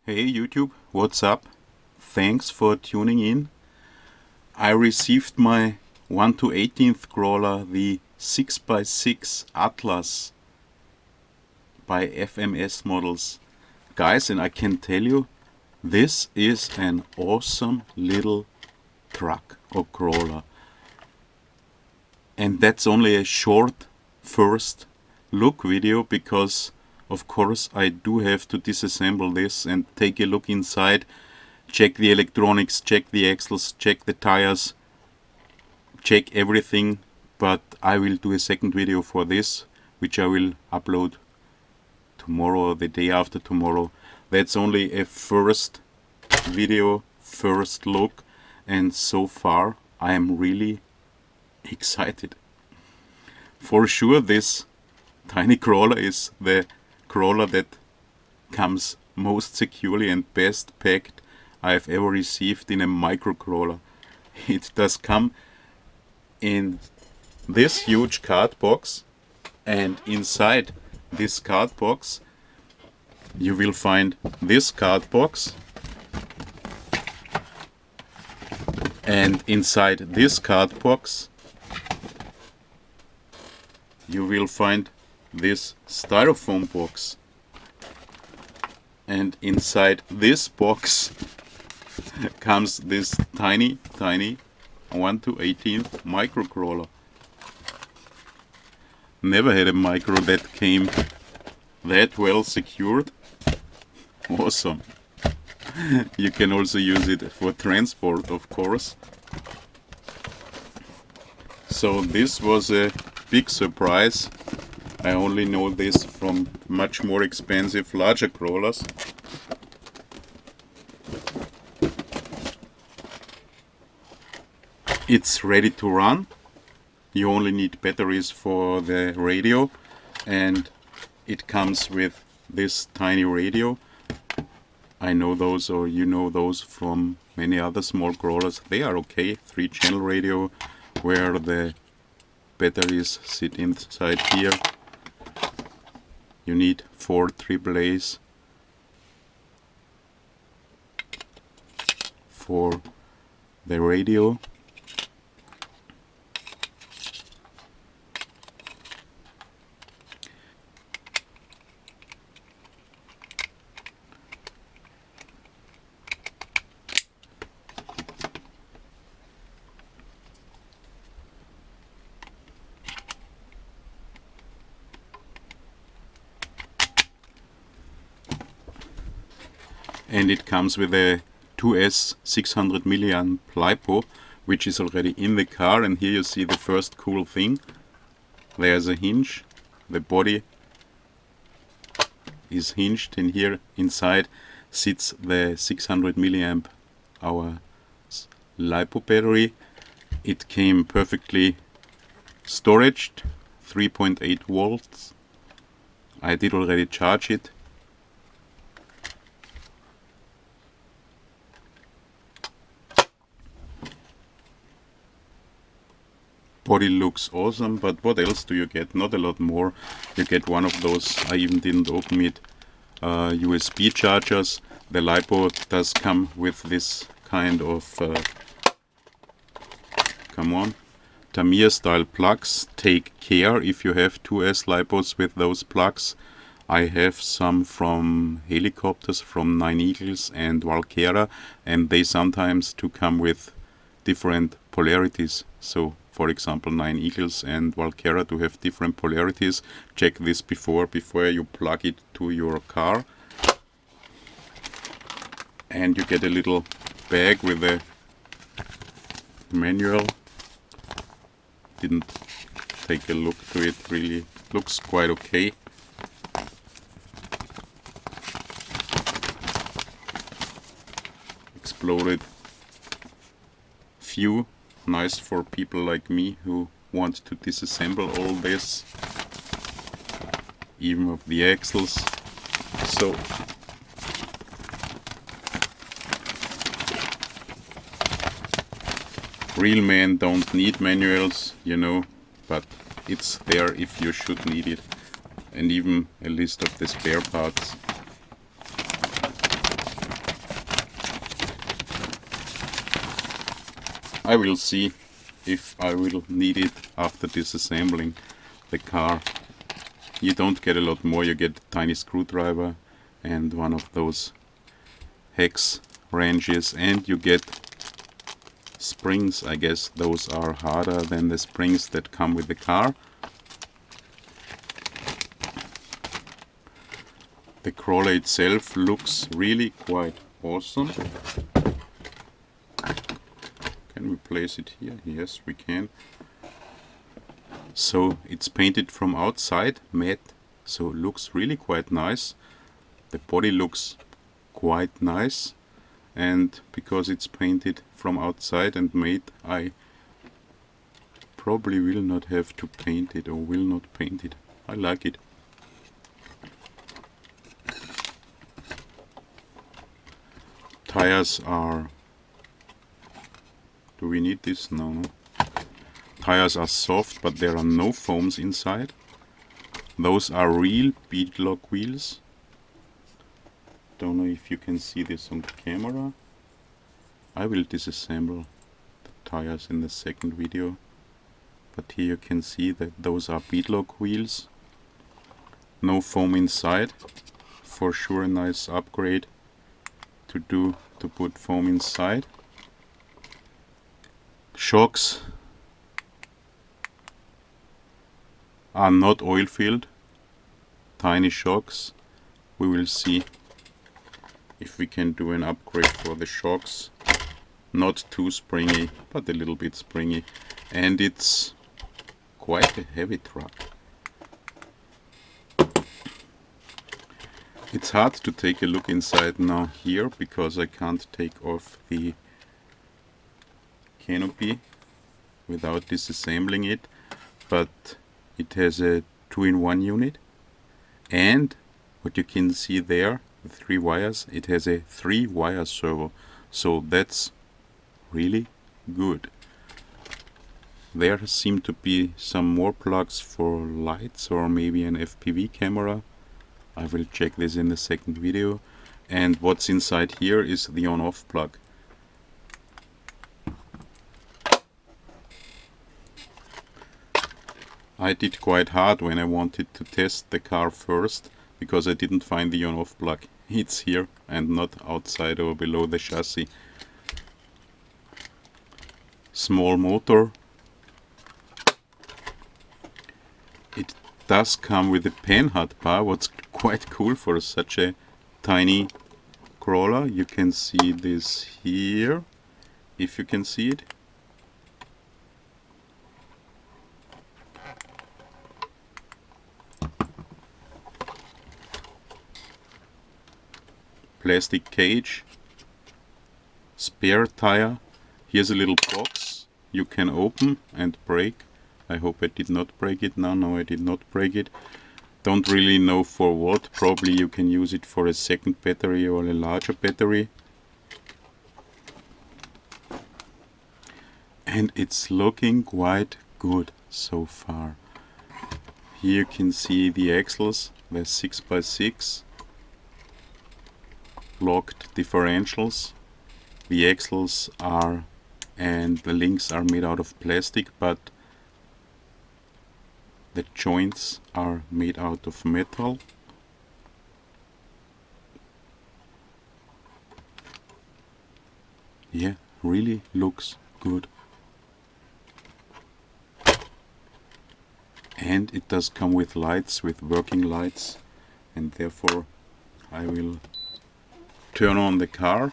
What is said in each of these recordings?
Hey YouTube, what's up? Thanks for tuning in. I received my 1 to 18th crawler, the 6x6 Atlas by FMS Models. Guys, and I can tell you, this is an awesome little truck or crawler. And that's only a short first look video because of course I do have to disassemble this and take a look inside, check the electronics, check the axles, check the tires, check everything. But I will do a second video for this, which I will upload tomorrow or the day after tomorrow. That's only a first video, first look, and so far I am really excited. For sure this tiny crawler is the crawler that comes most securely and best packed I've ever received in a micro crawler. It does come in this huge card box, and inside this card box you will find this card box, and inside this card box you will find this styrofoam box, and inside this box comes this tiny 1 to 18th micro crawler. Never had a micro that came that well secured. Awesome. You can also use it for transport, of course. So this was a big surprise. I only know this from much more expensive, larger crawlers. It's ready to run. You only need batteries for the radio, and it comes with this tiny radio. I know those, or you know those from many other small crawlers. They are okay. 3-channel radio where the batteries sit inside here. You need 4 AAAs for the radio. And it comes with a 2S 600 milliamp LiPo, which is already in the car. And here you see the first cool thing. There's a hinge. The body is hinged, and here inside sits the 600 milliamp hour LiPo battery. It came perfectly storaged, 3.8 volts. I did already charge it. Body looks awesome, but what else do you get? Not a lot more. You get one of those, I even didn't open it, USB chargers. The LiPo does come with this kind of, come on, Tamiya style plugs. Take care if you have 2S LiPos with those plugs. I have some from helicopters, from 9 Eagles and Valkyra, and they sometimes do come with different polarities. So for example, 9 Eagles and Valkyra to have different polarities. Check this before you plug it to your car. And you get a little bag with a manual. Didn't take a look to it, really looks quite okay. Exploded few. Nice for people like me who want to disassemble all this, even of the axles. So real men don't need manuals, you know, but it's there if you should need it. And even a list of the spare parts. I will see if I will need it after disassembling the car. You don't get a lot more, you get a tiny screwdriver and one of those hex wrenches, and you get springs. I guess those are harder than the springs that come with the car. The crawler itself looks really quite awesome. Can we place it here? Yes, we can. So it's painted from outside, matte, so it looks really quite nice. The body looks quite nice, and because it's painted from outside and matte, I probably will not have to paint it, or will not paint it. I like it. Tires are... do we need this? No. Tires are soft, but there are no foams inside. Those are real beadlock wheels. Don't know if you can see this on camera. I will disassemble the tires in the second video. But here you can see that those are beadlock wheels. No foam inside. For sure a nice upgrade to put foam inside. Shocks are not oil filled. Tiny shocks. We will see if we can do an upgrade for the shocks. Not too springy, but a little bit springy. And it's quite a heavy truck. It's hard to take a look inside now here, because I can't take off the canopy without disassembling it, but it has a 2-in-1 unit, and what you can see there, the 3 wires, it has a 3-wire servo, so that's really good. There seem to be some more plugs for lights or maybe an FPV camera. I will check this in the second video. And what's inside here is the on-off plug. I did quite hard when I wanted to test the car first, because I didn't find the on-off plug. It's here and not outside or below the chassis. Small motor. It does come with a panhard bar, what's quite cool for such a tiny crawler. You can see this here, if you can see it. Plastic cage, spare tire. Here's a little box you can open and break. I hope I did not break it now. No, I did not break it. Don't really know for what. Probably you can use it for a second battery or a larger battery. And it's looking quite good so far. Here you can see the axles. They're 6x6. Locked differentials. The axles are and the links are made out of plastic, but the joints are made out of metal. Yeah, really looks good. And it does come with lights, with working lights, and therefore I will turn on the car.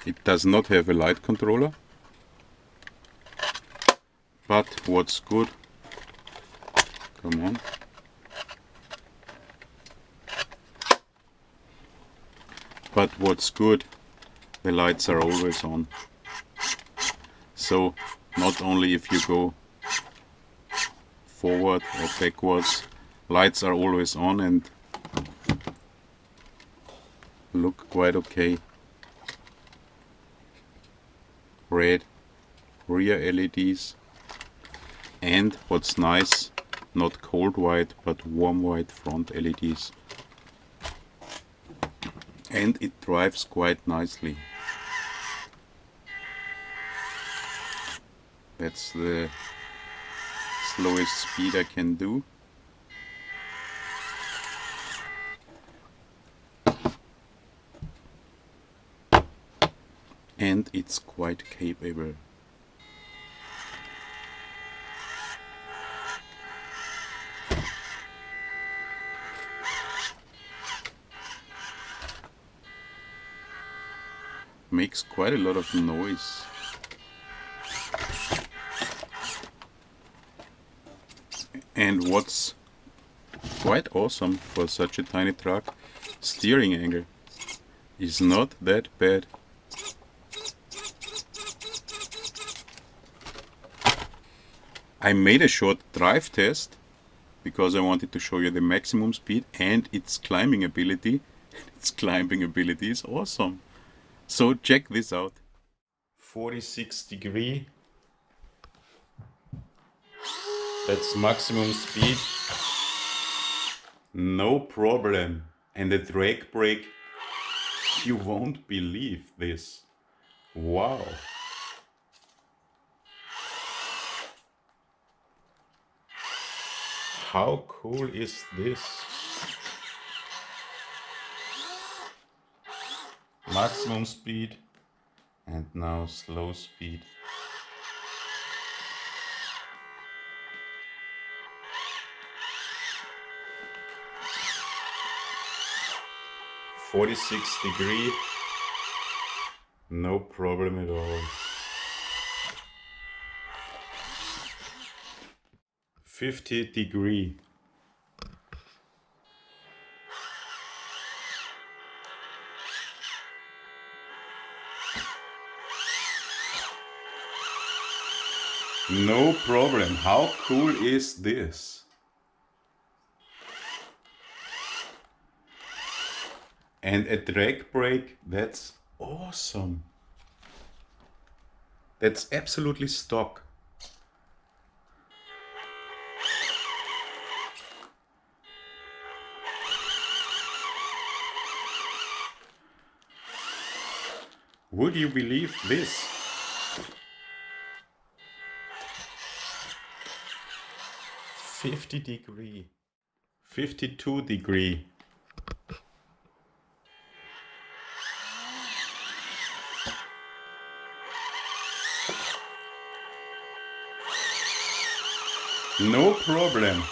It does not have a light controller, but what's good, come on, but what's good, the lights are always on. So not only if you go forward or backwards, lights are always on and look quite okay. Red rear LEDs, and what's nice, not cold white but warm white front LEDs. And it drives quite nicely. That's the slowest speed I can do. And it's quite capable. Makes quite a lot of noise. And what's quite awesome for such a tiny truck, steering angle is not that bad. I made a short drive test because I wanted to show you the maximum speed and its climbing ability. Its climbing ability is awesome. So check this out. 46 degree. That's maximum speed. No problem. And the drag brake, you won't believe this. Wow. How cool is this? Maximum speed and now slow speed. (46°), no problem at all. 50°. No problem. How cool is this? And a drag brake, that's awesome. That's absolutely stock. Would you believe this? (50°), 52°. No problem.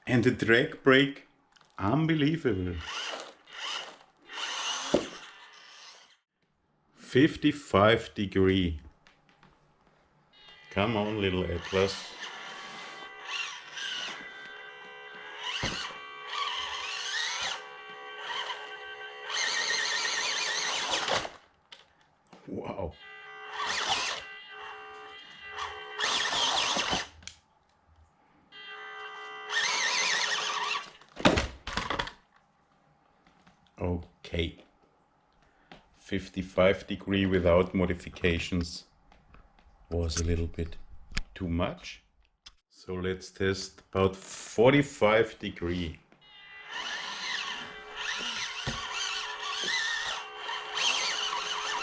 And the drag brake, unbelievable. 55°. Come on, little Atlas. Wow. Okay. 55° without modifications was a little bit too much. So let's test about 45°.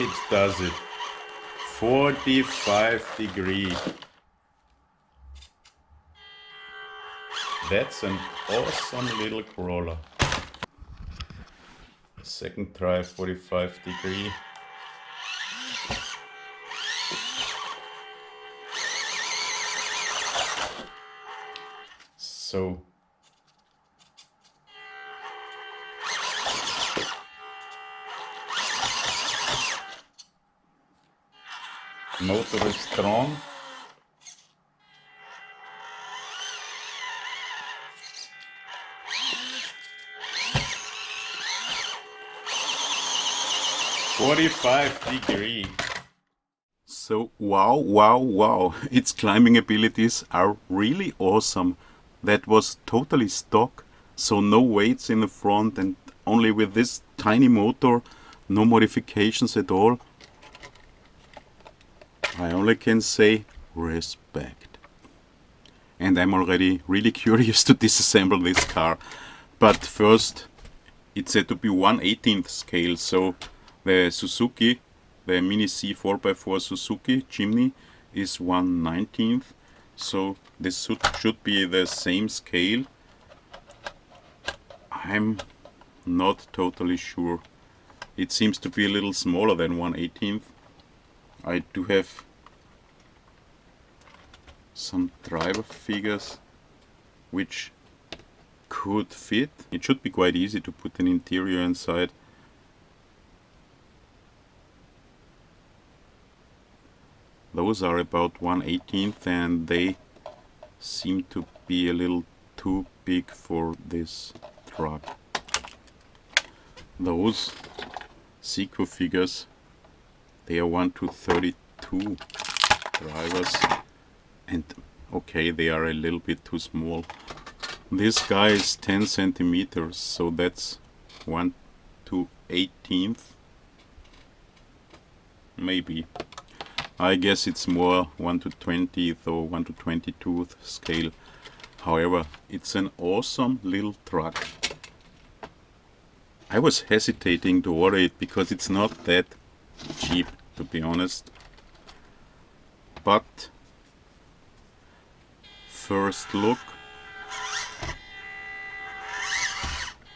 It does it. 45°. That's an awesome little crawler. Second try, 45°. So motor is strong. (45°). So wow, its climbing abilities are really awesome. That was totally stock, so no weights in the front and only with this tiny motor, no modifications at all. I only can say respect. And I'm already really curious to disassemble this car. But first, it's said to be 1/18 scale, so the Suzuki, the Mini C 4x4 Suzuki Jimny, is 1/19, so this should be the same scale. I'm not totally sure. It seems to be a little smaller than 1/18. I do have some driver figures which could fit. It should be quite easy to put an interior inside. Those are about 1/18 and they seem to be a little too big for this truck. Those Seco figures, they are 1/32 drivers, and okay, they are a little bit too small. This guy is 10 centimeters, so that's 1/18, maybe. I guess it's more 1/20 or 1/22 scale. However, it's an awesome little truck. I was hesitating to order it because it's not that cheap, to be honest. But first look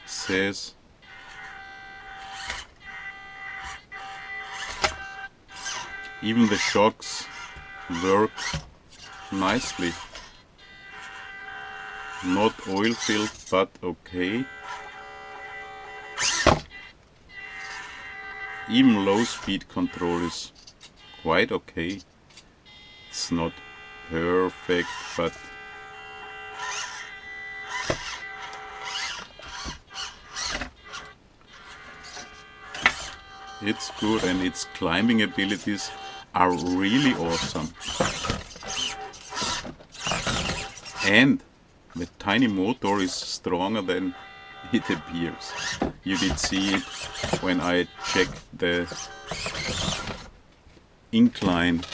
says even the shocks work nicely. Not oil filled, but okay. Even low speed control is quite okay. It's not perfect, but it's good, and its climbing abilities are really awesome. And the tiny motor is stronger than it appears. You did see it when I checked the incline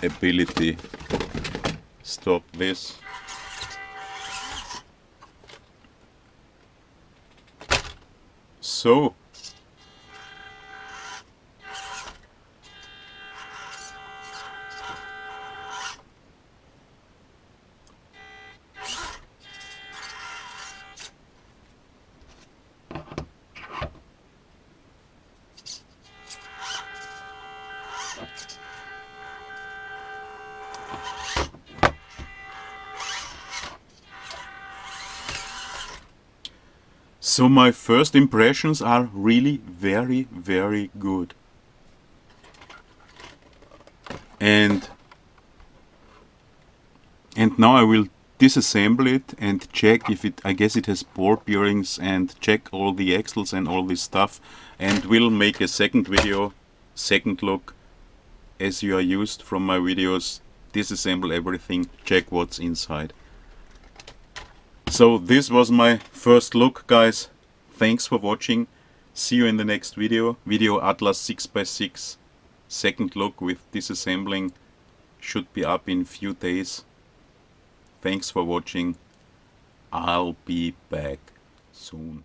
ability. Stop this. So So my first impressions are really very, very good. And now I will disassemble it and check if it, I guess it has ball bearings, and check all the axles and all this stuff, and will make a second video, second look, as you are used from my videos. Disassemble everything, check what's inside. So this was my first look, guys. Thanks for watching. See you in the next video. Video Atlas 6x6. Second look with disassembling should be up in few days. Thanks for watching. I'll be back soon.